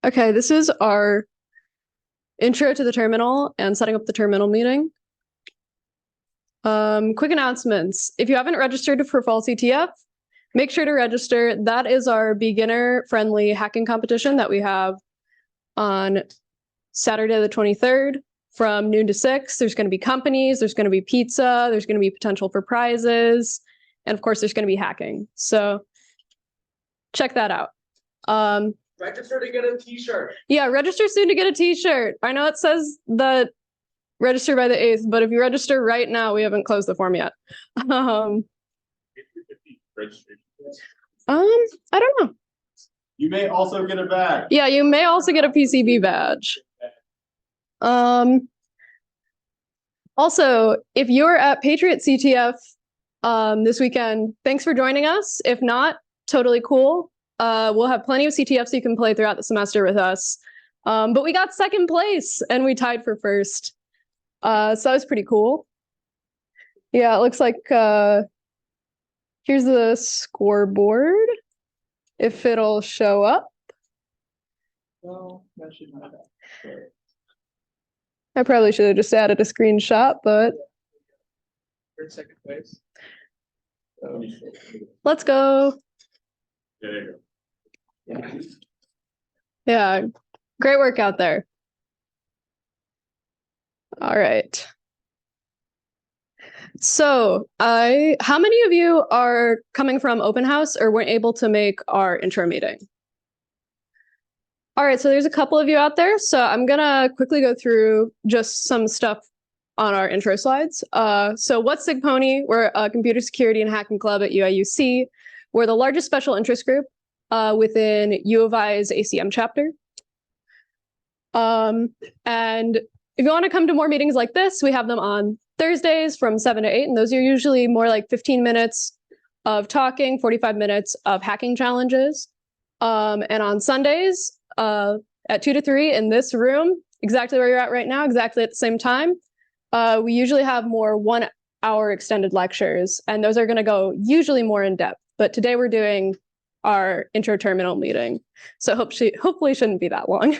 Okay, this is our intro to the terminal and setting up the terminal meeting. Quick announcements. If you haven't registered for Fall CTF, make sure to register. That is our beginner-friendly hacking competition that we have on Saturday the 23rd from noon to 6. There's going to be companies, there's going to be pizza, there's going to be potential for prizes, and of course there's going to be hacking. So check that out. Register to get a t-shirt. Yeah, register soon to get a t-shirt. I know it says that register by the 8th, but if you register right now, we haven't closed the form yet. I don't know. You may also get a badge. Yeah, you may also get a PCB badge. Also, if you're at Patriot CTF this weekend, thanks for joining us. If not, totally cool. We'll have plenty of CTFs you can play throughout the semester with us. But we got second place and we tied for first. So that was pretty cool. Yeah, it looks like here's the scoreboard. If it'll show up. Well, that should not have. I probably should have just added a screenshot, but We're in second place. So, let's go. there you go. Yeah. Yeah, great work out there. All right. So how many of you are coming from open house or weren't able to make our intro meeting? All right, so there's a couple of you out there. So I'm gonna quickly go through just some stuff on our intro slides. So what's SIGPwny? We're a computer security and hacking club at UIUC. We're the largest special interest group within U of I's ACM chapter. And if you want to come to more meetings like this, we have them on Thursdays from 7 to 8, and those are usually more like 15 minutes of talking, 45 minutes of hacking challenges. And on Sundays at 2 to 3 in this room, exactly where you're at right now, exactly at the same time, we usually have more 1-hour extended lectures, and those are going to go usually more in depth. But today we're doing our intro terminal meeting, so hopefully shouldn't be that long.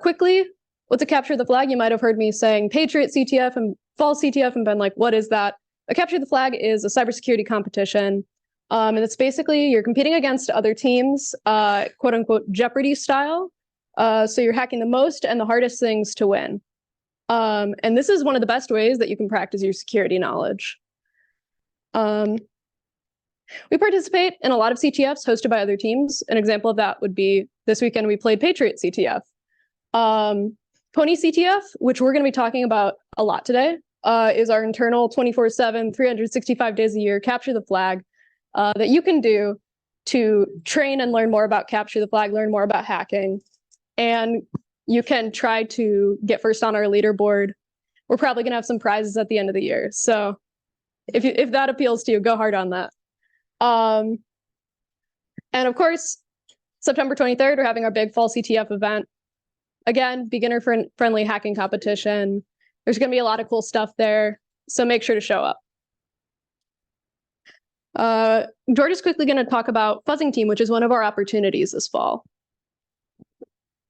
Quickly, what's a capture the flag? You might have heard me saying Patriot CTF and Fall CTF and been like, what is that? A capture the flag is a cybersecurity competition. And it's basically you're competing against other teams, quote unquote, Jeopardy style. So you're hacking the most and the hardest things to win. And this is one of the best ways that you can practice your security knowledge. We participate in a lot of CTFs hosted by other teams. An example of that would be this weekend we played Patriot CTF. Pony CTF, which we're going to be talking about a lot today, is our internal 24/7, 365 days a year capture the flag that you can do to train and learn more about capture the flag, learn more about hacking, and you can try to get first on our leaderboard. We're probably going to have some prizes at the end of the year, so if that appeals to you, go hard on that. And of course, September 23rd, we're having our big Fall CTF event. Again, beginner-friendly hacking competition. There's going to be a lot of cool stuff there, so make sure to show up. George is quickly going to talk about Fuzzing Team, which is one of our opportunities this fall.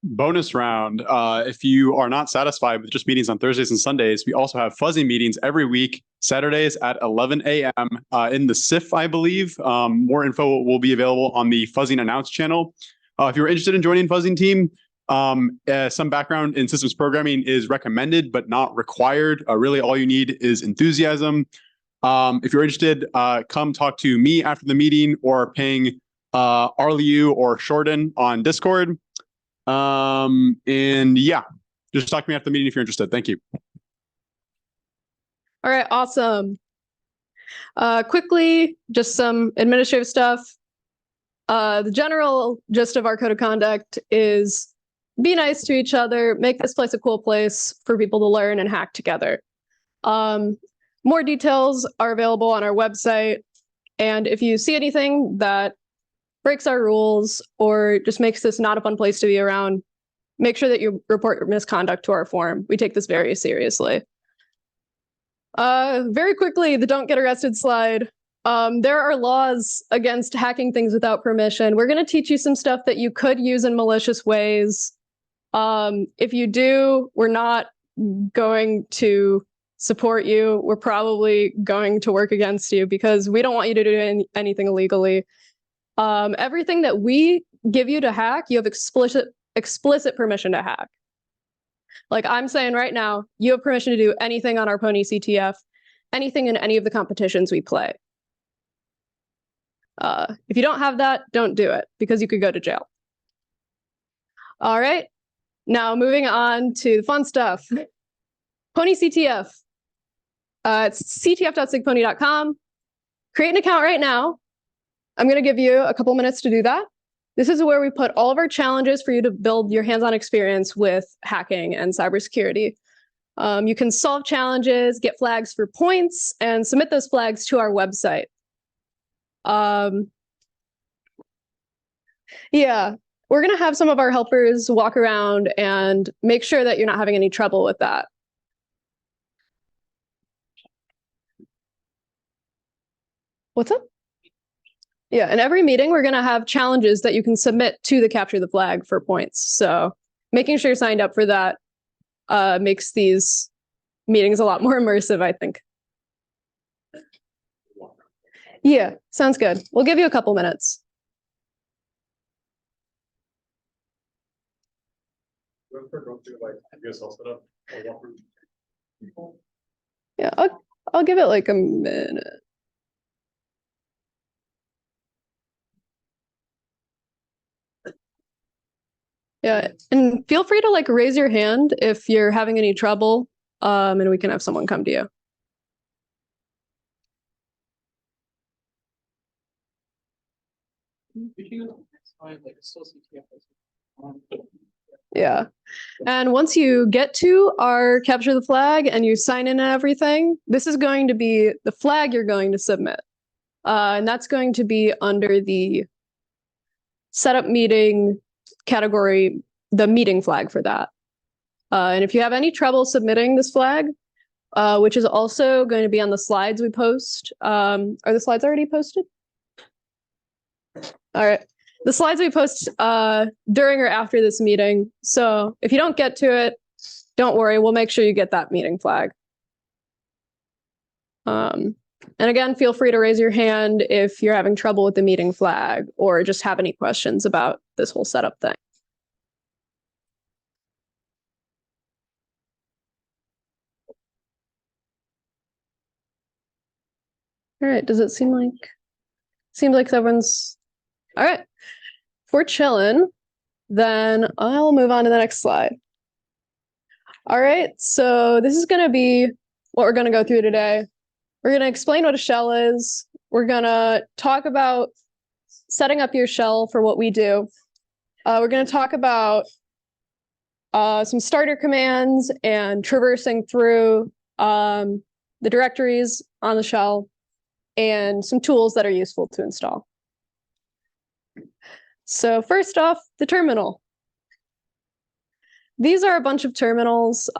Bonus round. If you are not satisfied with just meetings on Thursdays and Sundays, we also have fuzzing meetings every week, Saturdays at 11 a.m. In the SIF, I believe. More info will be available on the Fuzzing Announce channel. If you're interested in joining Fuzzing Team, some background in systems programming is recommended, but not required. Really, all you need is enthusiasm. If you're interested, come talk to me after the meeting or ping Arliu or Shorten on Discord. And yeah, just talk to me after the meeting if you're interested. Thank you. All right, awesome. Quickly, just some administrative stuff. The general gist of our code of conduct is be nice to each other, make this place a cool place for people to learn and hack together. More details are available on our website. And if you see anything that breaks our rules or just makes this not a fun place to be around, make sure that you report your misconduct to our forum. We take this very seriously. Very quickly, the don't get arrested slide. There are laws against hacking things without permission. We're going to teach you some stuff that you could use in malicious ways. If you do, we're not going to support you. We're probably going to work against you because we don't want you to do anything illegally. Everything that we give you to hack, you have explicit permission to hack. Like I'm saying right now, you have permission to do anything on our Pony CTF, anything in any of the competitions we play. If you don't have that, don't do it because you could go to jail. All right, now moving on to the fun stuff. Pony CTF. It's ctf.sigpwny.com. Create an account right now. I'm going to give you a couple minutes to do that. This is where we put all of our challenges for you to build your hands-on experience with hacking and cybersecurity. You can solve challenges, get flags for points, and submit those flags to our website. Yeah, we're going to have some of our helpers walk around and make sure that you're not having any trouble with that. What's up? Yeah, in every meeting, we're going to have challenges that you can submit to the Capture the Flag for points. So making sure you're signed up for that makes these meetings a lot more immersive, I think. Yeah, sounds good. We'll give you a couple minutes. Yeah, I'll give it like a minute. Yeah, and feel free to like raise your hand if you're having any trouble, and we can have someone come to you. Yeah, and once you get to our Capture the Flag and you sign in and everything, this is going to be the flag you're going to submit. And that's going to be under the setup meeting category, the meeting flag for that. And if you have any trouble submitting this flag, which is also going to be on the slides we post. Are the slides already posted? All right. The slides we post during or after this meeting. So if you don't get to it, don't worry. We'll make sure you get that meeting flag. And again, feel free to raise your hand if you're having trouble with the meeting flag or just have any questions about this whole setup thing. All right, does it seem like everyone's all right? If we're chilling, then I'll move on to the next slide. All right, so this is going to be what we're going to go through today. We're going to explain what a shell is. We're going to talk about setting up your shell for what we do. We're going to talk about some starter commands and traversing through the directories on the shell and some tools that are useful to install. So first off, the terminal. These are a bunch of terminals.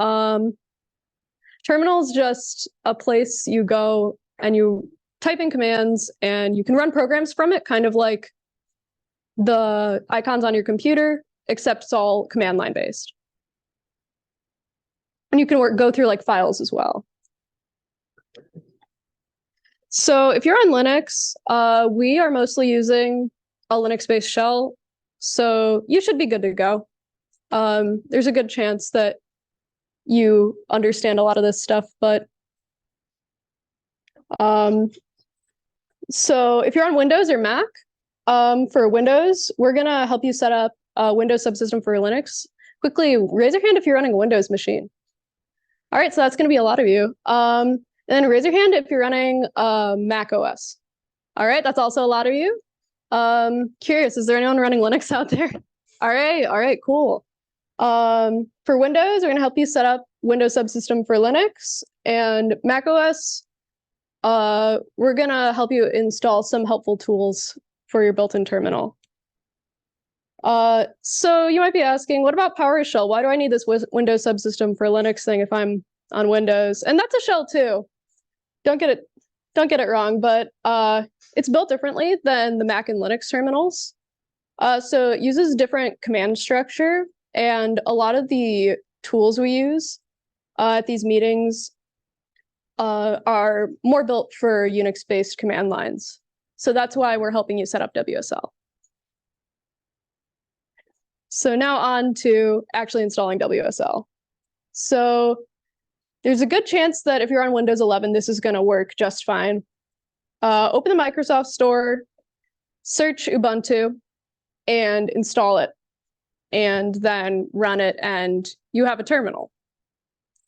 Terminal is just a place you go and you type in commands and you can run programs from it, kind of like the icons on your computer, except it's all command line based. And you can go through like files as well. So if you're on Linux, we are mostly using a Linux-based shell, so you should be good to go. There's a good chance that you understand a lot of this stuff, but so if you're on Windows or Mac, for Windows, we're gonna help you set up a Windows subsystem for Linux. Quickly, raise your hand if you're running a Windows machine. All right, so that's gonna be a lot of you. And then raise your hand if you're running macOS. All right, that's also a lot of you. Curious, is there anyone running Linux out there? All right, cool. For Windows, we're gonna help you set up Windows subsystem for Linux, and macOS, we're gonna help you install some helpful tools for your built-in terminal. So you might be asking, what about PowerShell? Why do I need this Windows subsystem for Linux thing if I'm on Windows? And that's a shell too. Don't get don't get it wrong, but it's built differently than the Mac and Linux terminals. So it uses different command structure, and a lot of the tools we use at these meetings are more built for Unix-based command lines. So that's why we're helping you set up WSL. So now on to actually installing WSL. So there's a good chance that if you're on Windows 11, this is going to work just fine. Open the Microsoft Store, search Ubuntu, and install it, and then run it, and you have a terminal.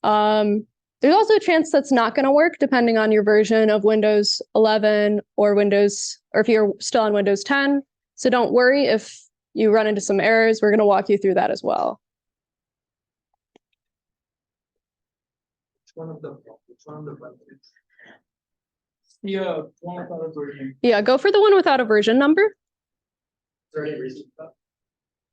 There's also a chance that's not going to work depending on your version of Windows 11 or if you're still on Windows 10. So don't worry if you run into some errors. We're going to walk you through that as well. Which one of the buttons? Yeah, one without a version. Yeah, go for the one without a version number. Is there any reason for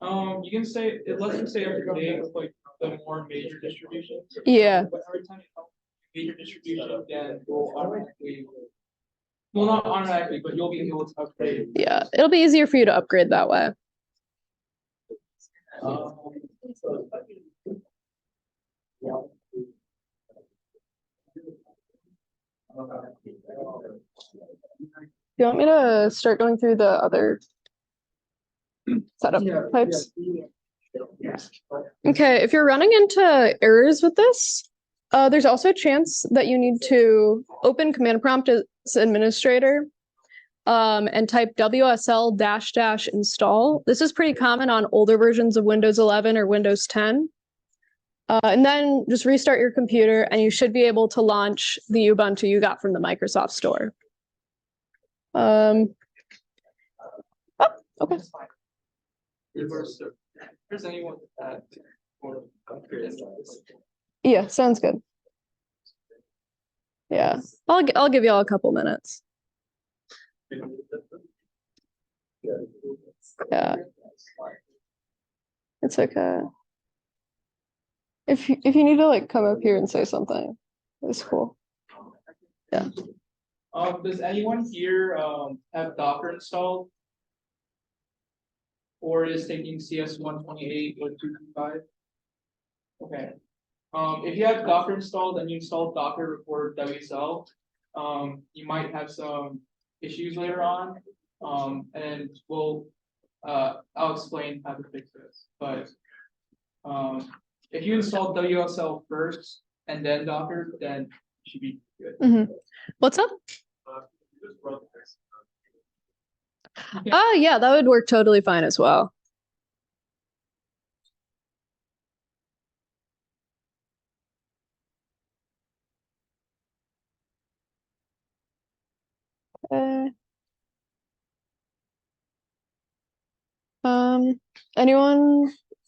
that? You can say it lets you say every day with like the more major distributions. Yeah. But every time you tell major distribution, then will automatically. Well, not automatically, but you'll be able to upgrade. Yeah, it'll be easier for you to upgrade that way. Do you want me to start going through the other setup types? Okay, if you're running into errors with this, there's also a chance that you need to open command prompt as administrator and type WSL -- install. This is pretty common on older versions of Windows 11 or Windows 10. And then just restart your computer and you should be able to launch the Ubuntu you got from the Microsoft Store. Oh, okay. There's anyone that Yeah, sounds good. Yeah, I'll give you all a couple minutes. Yeah, it's okay. If you need to like come up here and say something, it's cool. Yeah. Does anyone here have Docker installed? Or is taking CS128 or 225? Okay. If you have Docker installed and you install Docker before WSL, you might have some issues later on. And I'll explain how to fix this. But if you install WSL first and then Docker, then you should be good. Mm-hmm. What's up? Oh, yeah, that would work totally fine as well.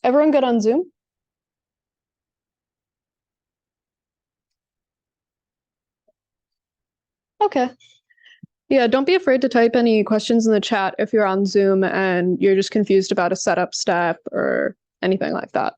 Everyone good on Zoom? Okay. Yeah, don't be afraid to type any questions in the chat if you're on Zoom and you're just confused about a setup step or anything like that.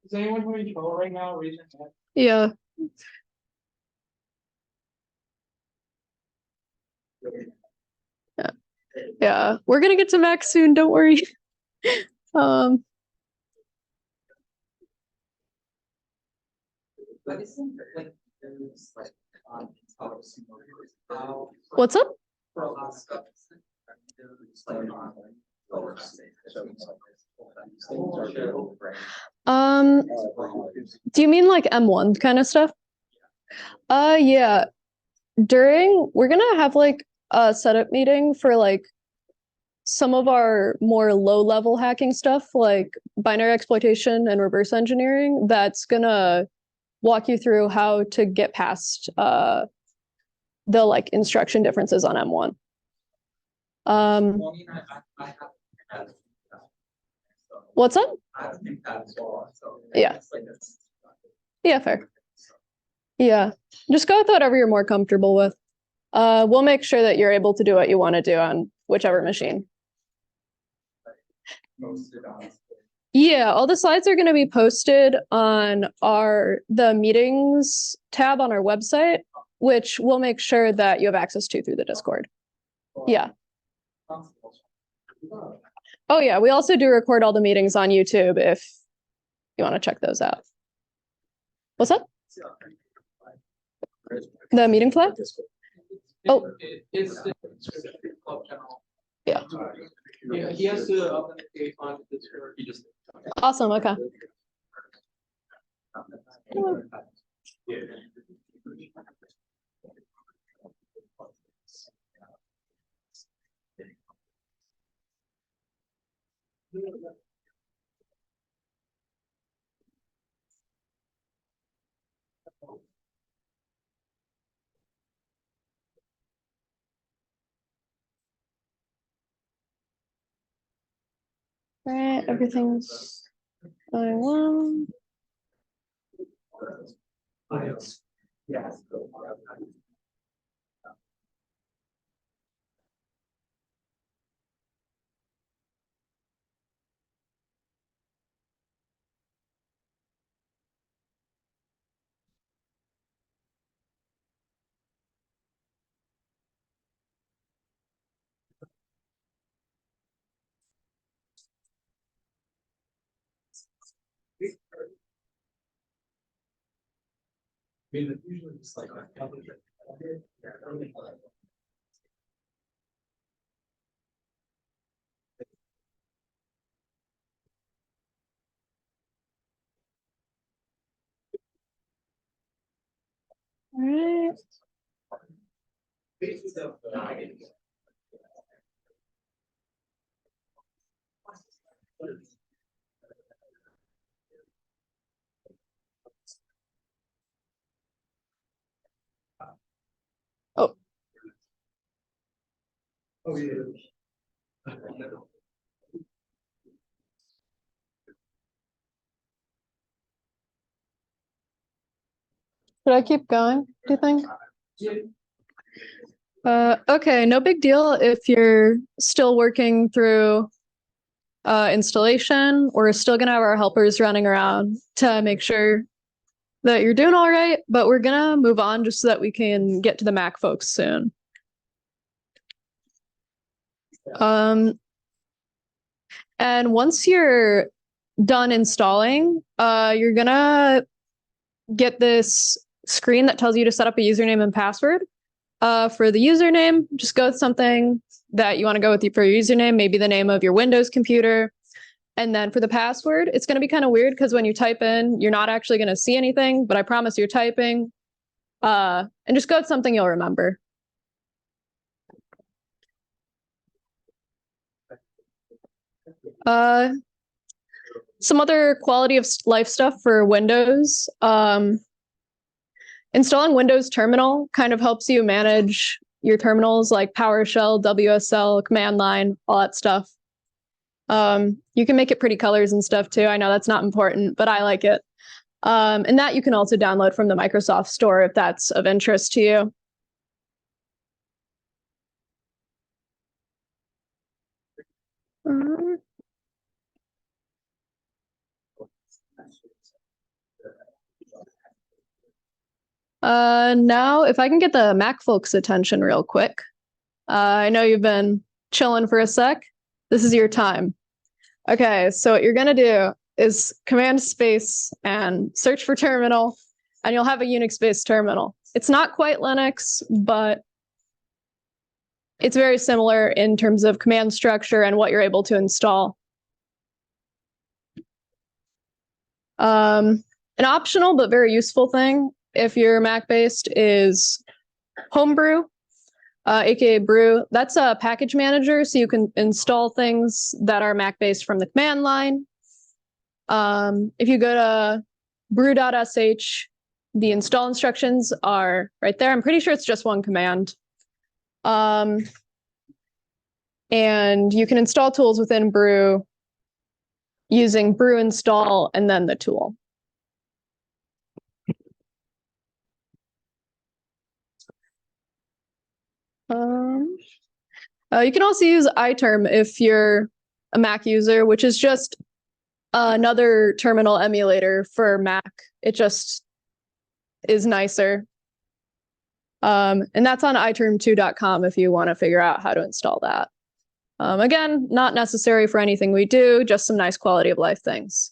Is anyone having trouble right now? Raise your hand. Yeah. Yeah, we're gonna get to Mac soon, don't worry. What's up? Do you mean like M1 kind of stuff? Yeah. We're gonna have like a setup meeting for like some of our more low-level hacking stuff, like binary exploitation and reverse engineering. That's gonna walk you through how to get past the like instruction differences on M1. What's up? I don't think that as well. So Yeah. it's like this. Yeah, fair. Yeah, just go with whatever you're more comfortable with. We'll make sure that you're able to do what you want to do on whichever machine. Most of it, Yeah, all the slides are going to be posted on the meetings tab on our website, which we'll make sure that you have access to through the Discord. Yeah. Oh yeah, we also do record all the meetings on YouTube if you want to check those out. What's up? The meeting flag? Oh. It's the club channel. Yeah. Yeah, he has to authenticate on the Discord. He just. Awesome, okay. All right, everything's going well. Yeah. I mean, it's usually just like. All right. Oh, Oh, yeah. should I keep going, do you think? Okay, no big deal if you're still working through installation. We're still gonna have our helpers running around to make sure that you're doing all right, but we're gonna move on just so that we can get to the Mac folks soon. And once you're done installing, you're gonna get this screen that tells you to set up a username and password. For the username, just go with something that you want to go with for your username, maybe the name of your Windows computer. And then for the password, it's going to be kind of weird because when you type in, you're not actually going to see anything, but I promise you're typing. And just go with something you'll remember. Some other quality of life stuff for Windows. Installing Windows Terminal kind of helps you manage your terminals like PowerShell, WSL, command line, all that stuff. You can make it pretty colors and stuff too. I know that's not important, but I like it. And that you can also download from the Microsoft Store if that's of interest to you. Now, if I can get the Mac folks' attention real quick. I know you've been chilling for a sec. This is your time. Okay, so what you're gonna do is command space and search for terminal, and you'll have a Unix-based terminal. It's not quite Linux, but it's very similar in terms of command structure and what you're able to install. An optional but very useful thing if you're Mac-based is Homebrew, aka Brew. That's a package manager, so you can install things that are Mac-based from the command line. If you go to brew.sh, the install instructions are right there. I'm pretty sure it's just one command. And you can install tools within Brew using brew install and then the tool. You can also use iTerm if you're a Mac user, which is just another terminal emulator for Mac. It just is nicer. And that's on iterm2.com if you want to figure out how to install that. Again, not necessary for anything we do, just some nice quality of life things.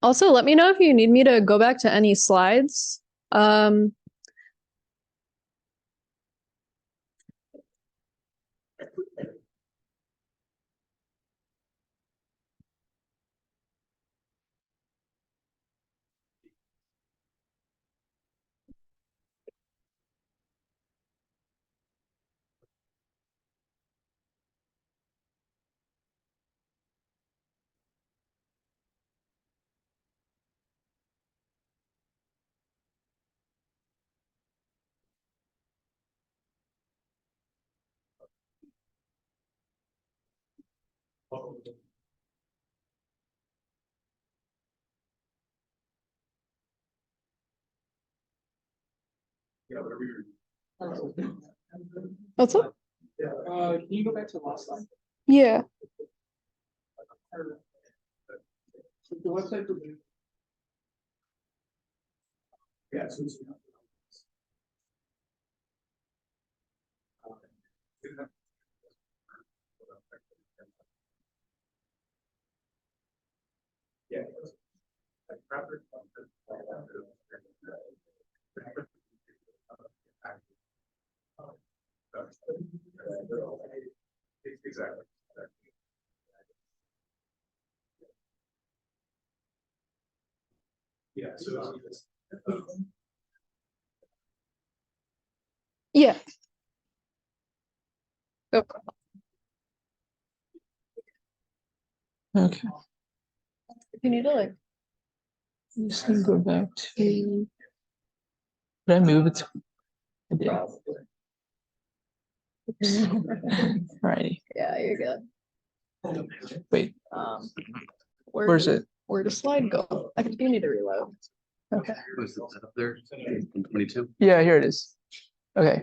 Also, let me know if you need me to go back to any slides. What's up? Can you go back to the last slide? Yeah. The website for Yeah. Yeah. Exactly. Yeah. So. Yeah. Okay. Okay, You need to like. I'm just gonna go back to. Did I move it? I did. Alrighty. Yeah, you're good. Wait, where's it? Where does slide go? I think you need to reload. Okay. Was it up there? 22. Yeah, here it is. Okay.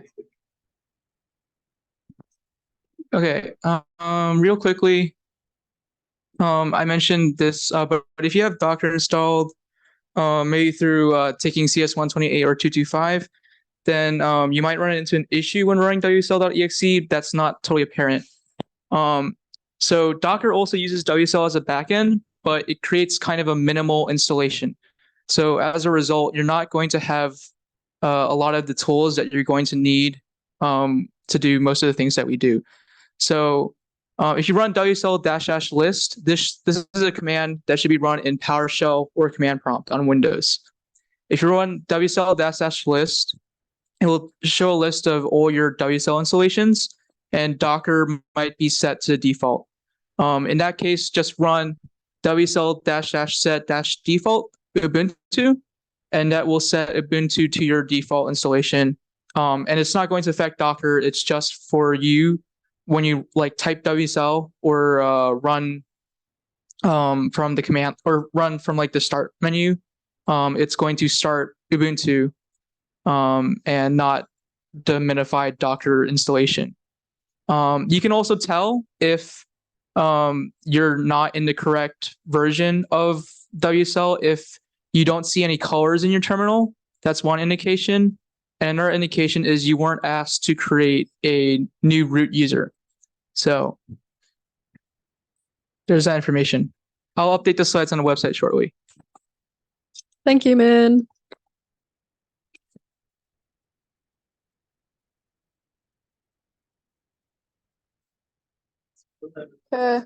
Okay. Real quickly. I mentioned this, but if you have Docker installed, maybe through taking CS128 or 225, then you might run into an issue when running wsl.exe that's not totally apparent. So Docker also uses WSL as a backend, but it creates kind of a minimal installation. So as a result, you're not going to have a lot of the tools that you're going to need to do most of the things that we do. So if you run wsl-list, this is a command that should be run in PowerShell or command prompt on Windows. If you run wsl-list, it will show a list of all your WSL installations, and Docker might be set to default. In that case, just run wsl-set-default Ubuntu, and that will set Ubuntu to your default installation. And it's not going to affect Docker. It's just for you when you like type WSL or run from the command or run from like the start menu. It's going to start Ubuntu and not the minified Docker installation. You can also tell if you're not in the correct version of WSL if you don't see any colors in your terminal. That's one indication. And another indication is you weren't asked to create a new root user. So there's that information. I'll update the slides on the website shortly. Thank you, man. Okay.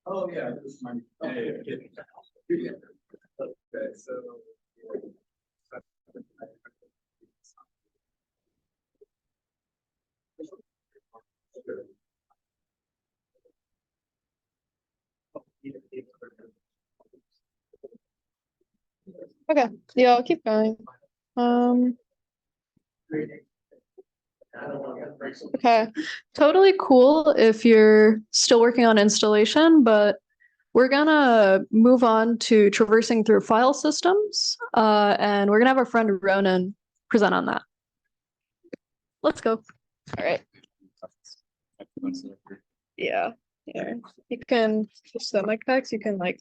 Oh, yeah. This is my. Okay, so. Okay, yeah, I'll keep going. Okay, totally cool if you're still working on installation, but we're gonna move on to traversing through file systems, and we're gonna have our friend Ronan present on that. Let's go. All right. Yeah, yeah. You can just the mic packs. You can like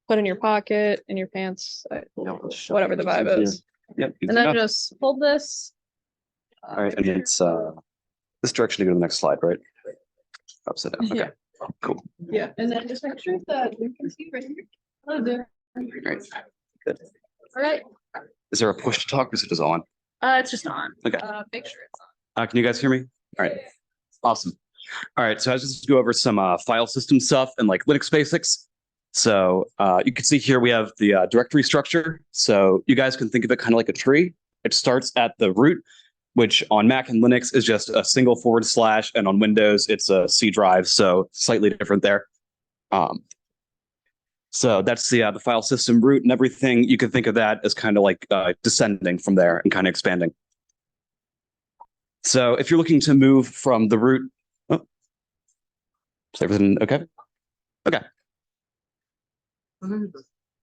put in your pocket, in your pants, whatever the vibe is. Yep. And then just hold this. All right, and it's this direction to go to the next slide, right? Upside down. Okay, Yeah. cool. Yeah, and then just make sure that you can see right here. Hello there. Great. Good. All right. Is there a push to talk or is it just on? It's just on. Okay. Make sure it's on. Can you guys hear me? All right. Awesome. All right, so I was just go over some file system stuff and like Linux basics. So you can see here we have the directory structure. So you guys can think of it kind of like a tree. It starts at the root, which on Mac and Linux is just a single /, and on Windows it's a C drive, so slightly different there. So that's the file system root and everything. You can think of that as kind of like descending from there and kind of expanding. So if you're looking to move from the root, is everything okay? Okay.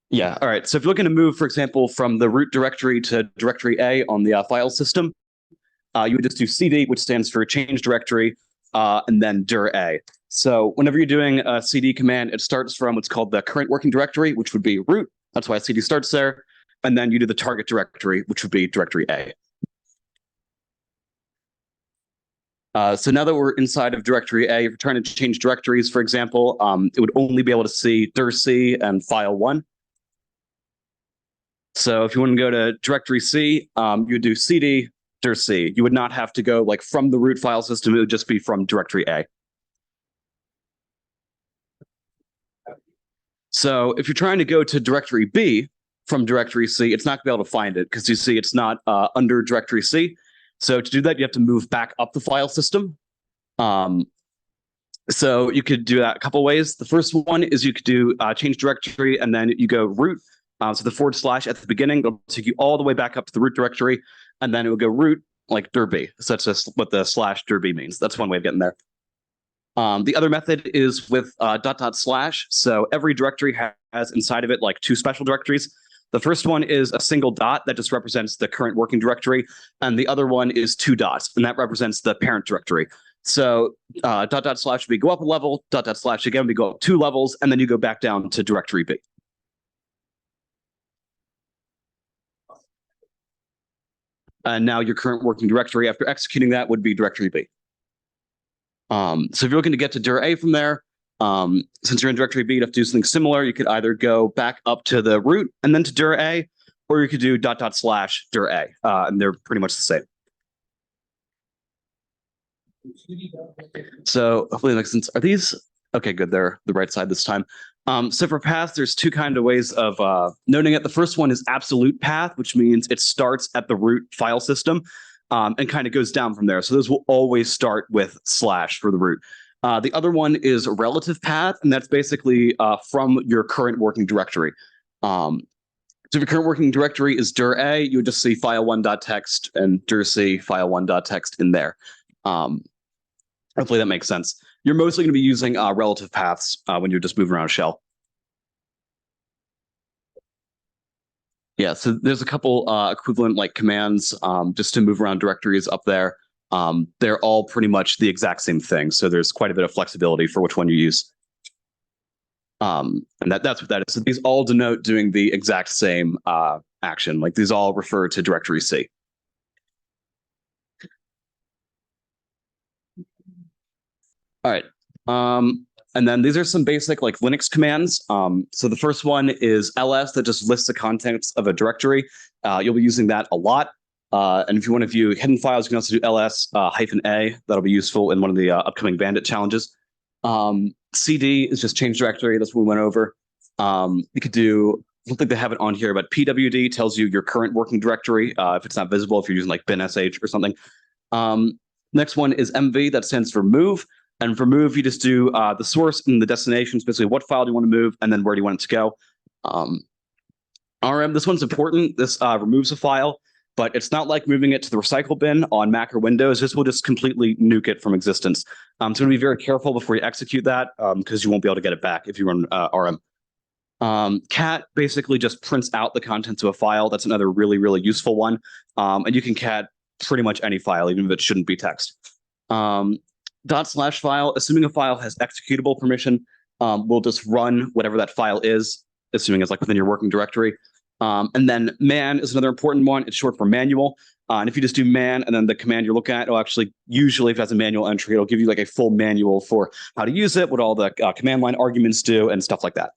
Yeah, all right. So if you're looking to move, for example, from the root directory to directory A on the file system, you would just do CD, which stands for change directory, and then dir A. So whenever you're doing a CD command, it starts from what's called the current working directory, which would be root. That's why CD starts there. And then you do the target directory, which would be directory A. So now that we're inside of directory A, if you're trying to change directories, for example, it would only be able to see dir C and file1. So if you want to go to directory C, you would do CD dir C. You would not have to go like from the root file system. It would just be from directory A. So if you're trying to go to directory B from directory C, it's not going to be able to find it because you see it's not under directory C. So to do that, you have to move back up the file system. So you could do that a couple ways. The first one is you could do change directory, and then you go root. So the / at the beginning will take you all the way back up to the root directory, and then it will go root like dir B. So that's just what the /dir B means. That's one way of getting there. The other method is with .. So every directory has inside of it like two special directories. The first one is a single dot that just represents the current working directory, and the other one is two dots, and that represents the parent directory. So .. would be go up a level, .. again would be go up 2 levels, and then you go back down to directory B. And now your current working directory after executing that would be directory B. So if you're looking to get to dir A from there, since you're in directory B, you'd have to do something similar. You could either go back up to the root and then to dir A, or you could do .. dir A, and they're pretty much the same. So hopefully that makes sense. Are these okay? Good, they're the right side this time. So for path, there's two kind of ways of noting it. The first one is absolute path, which means it starts at the root file system and kind of goes down from there. So those will always start with / for the root. The other one is relative path, and that's basically from your current working directory. So if your current working directory is dir A, you would just see file1.txt and dir C file1.txt in there. Hopefully that makes sense. You're mostly going to be using relative paths when you're just moving around a shell. Yeah, so there's a couple equivalent like commands just to move around directories up there. They're all pretty much the exact same thing. So there's quite a bit of flexibility for which one you use. And that's what that is. So these all denote doing the exact same action. Like these all refer to directory C. All right. And then these are some basic like Linux commands. So the first one is ls, that just lists the contents of a directory. You'll be using that a lot. And if you want to view hidden files, you can also do ls -a. That'll be useful in one of the upcoming Bandit challenges. CD is just change directory. That's what we went over. You could do, I don't think they have it on here, but pwd tells you your current working directory if it's not visible, if you're using like bin.sh or something. Next one is mv, that stands for move. And for move, you just do the source and the destination, basically what file do you want to move, and then where do you want it to go. RM, this one's important. This removes a file, but it's not like moving it to the recycle bin on Mac or Windows. This will just completely nuke it from existence. So I'm going to be very careful before you execute that because you won't be able to get it back if you run RM. Cat basically just prints out the contents of a file. That's another really, really useful one. And you can cat pretty much any file, even if it shouldn't be text. /file, assuming a file has executable permission, will just run whatever that file is, assuming it's like within your working directory. And then man is another important one. It's short for manual. And if you just do man and then the command you're looking at, it'll actually, usually if it has a manual entry, it'll give you like a full manual for how to use it, what all the command line arguments do, and stuff like that.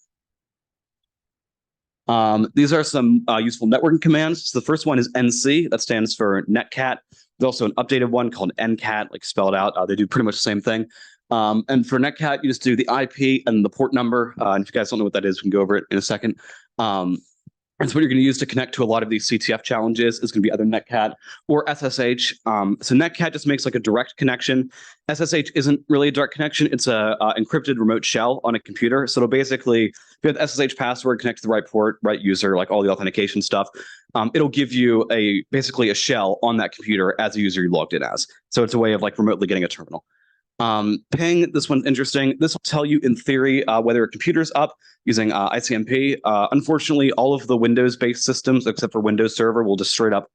These are some useful networking commands. So the first one is NC, that stands for netcat. There's also an updated one called ncat, like spelled out. They do pretty much the same thing. And for netcat, you just do the IP and the port number. And if you guys don't know what that is, we can go over it in a second. And so what you're going to use to connect to a lot of these CTF challenges is going to be either netcat or SSH. So netcat just makes like a direct connection. SSH isn't really a direct connection. It's a encrypted remote shell on a computer. So it'll basically, if you have the SSH password, connect to the right port, right user, like all the authentication stuff, it'll give you basically a shell on that computer as a user you logged in as. So it's a way of like remotely getting a terminal. Ping, this one's interesting. This will tell you in theory whether a computer's up using ICMP. Unfortunately, all of the Windows-based systems, except for Windows Server, will just straight up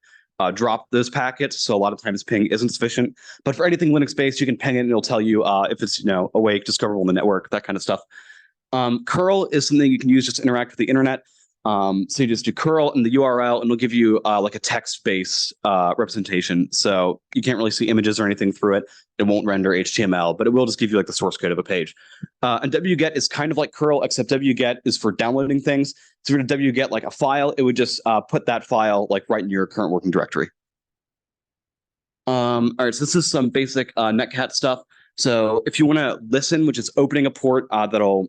drop those packets. So a lot of times ping isn't sufficient. But for anything Linux-based, you can ping it and it'll tell you if it's awake, discoverable in the network, that kind of stuff. Curl is something you can use just to interact with the internet. So you just do curl in the URL and it'll give you like a text-based representation. So you can't really see images or anything through it. It won't render HTML, but it will just give you like the source code of a page. And wget is kind of like curl, except wget is for downloading things. So if you're to wget like a file, it would just put that file like right in your current working directory. All right, so this is some basic netcat stuff. So if you want to listen, which is opening a port that'll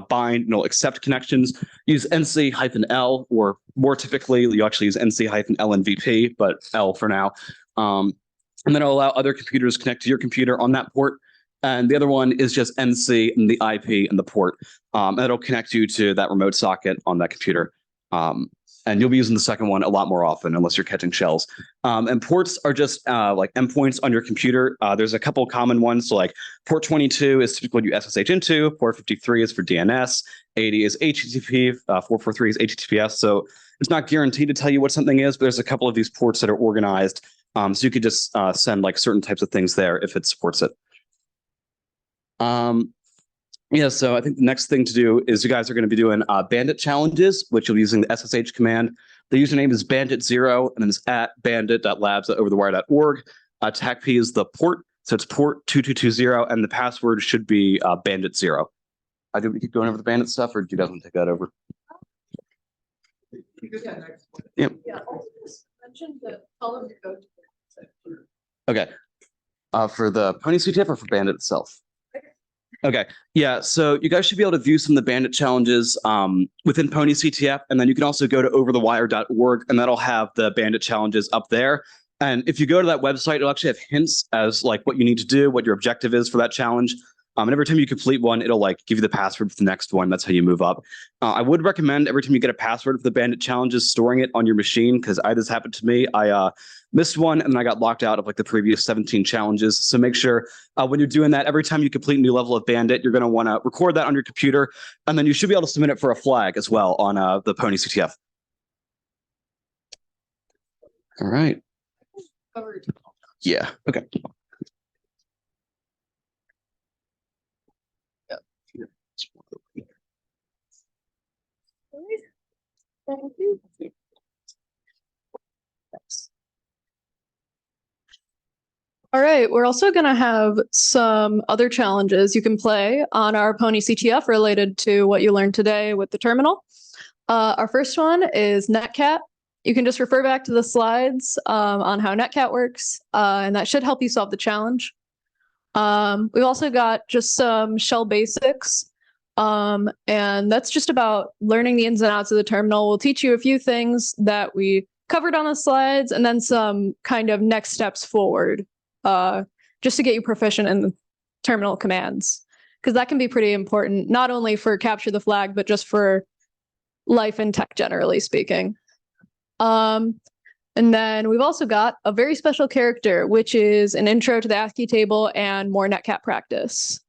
bind and it'll accept connections, use nc-l, or more typically, you actually use nc-lnvp, but L for now. And then it'll allow other computers to connect to your computer on that port. And the other one is just NC and the IP and the port. And it'll connect you to that remote socket on that computer. And you'll be using the second one a lot more often, unless you're catching shells. And ports are just like endpoints on your computer. There's a couple common ones. So like port 22 is typically what you SSH into. Port 53 is for DNS. 80 is HTTP. 443 is HTTPS. So it's not guaranteed to tell you what something is, but there's a couple of these ports that are organized. So you could just send like certain types of things there if it supports it. Yeah, so I think the next thing to do is you guys are going to be doing Bandit challenges, which you'll be using the SSH command. The username is bandit0, and then it's at bandit.labs.overthewire.org. TACP is the port, so it's port 2220, and the password should be bandit0. Do we keep going over the Bandit stuff, or do you guys want to take that over? Yep. Yeah, also just mention the color code. Okay. For the Pony CTF or for Bandit itself? Okay. Yeah. So you guys should be able to view some of the Bandit challenges within Pony CTF, and then you can also go to overthewire.org, and that'll have the Bandit challenges up there. And if you go to that website, it'll actually have hints as like what you need to do, what your objective is for that challenge. And every time you complete one, it'll like give you the password for the next one. That's how you move up. I would recommend every time you get a password for the Bandit challenges, storing it on your machine, because this happened to me. I missed one and then I got locked out of like the previous 17 challenges. So make sure when you're doing that, every time you complete a new level of Bandit, you're going to want to record that on your computer. And then you should be able to submit it for a flag as well on the Pony CTF. All right. Yeah. Okay. Thank you. All right, we're also going to have some other challenges you can play on our Pony CTF related to what you learned today with the terminal. Our first one is netcat. You can just refer back to the slides on how netcat works, and that should help you solve the challenge. We've also got just some shell basics. And that's just about learning the ins and outs of the terminal. We'll teach you a few things that we covered on the slides and then some kind of next steps forward, just to get you proficient in the terminal commands, because that can be pretty important, not only for capture the flag, but just for life in tech, generally speaking. And then we've also got a very special character, which is an intro to the ASCII table and more netcat practice.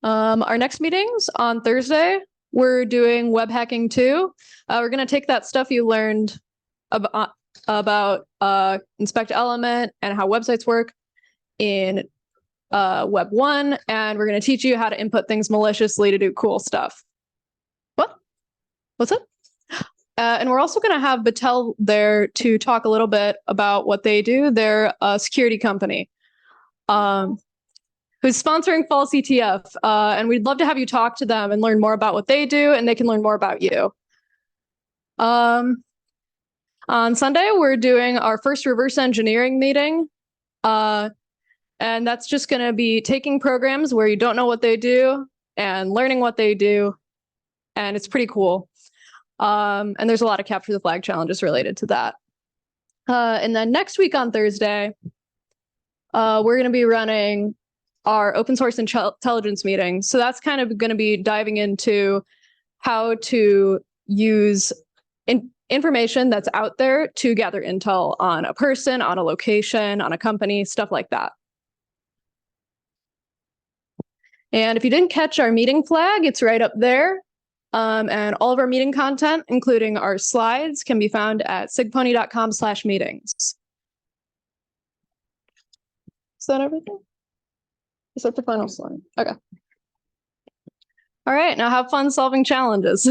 Our next meetings on Thursday, we're doing web hacking 2. We're going to take that stuff you learned about inspect element and how websites work in web 1, and we're going to teach you how to input things maliciously to do cool stuff. What? What's that? And we're also going to have Batel there to talk a little bit about what they do. They're a security company who's sponsoring Fall CTF. And we'd love to have you talk to them and learn more about what they do, and they can learn more about you. On Sunday, we're doing our first reverse engineering meeting. And that's just going to be taking programs where you don't know what they do and learning what they do. And it's pretty cool. And there's a lot of capture the flag challenges related to that. And then next week on Thursday, we're going to be running our open source intelligence meeting. So that's kind of going to be diving into how to use information that's out there to gather intel on a person, on a location, on a company, stuff like that. And if you didn't catch our meeting flag, it's right up there. And all of our meeting content, including our slides, can be found at sigpwny.com/meetings. Is that everything? Is that the final slide? Okay. All right, now have fun solving challenges.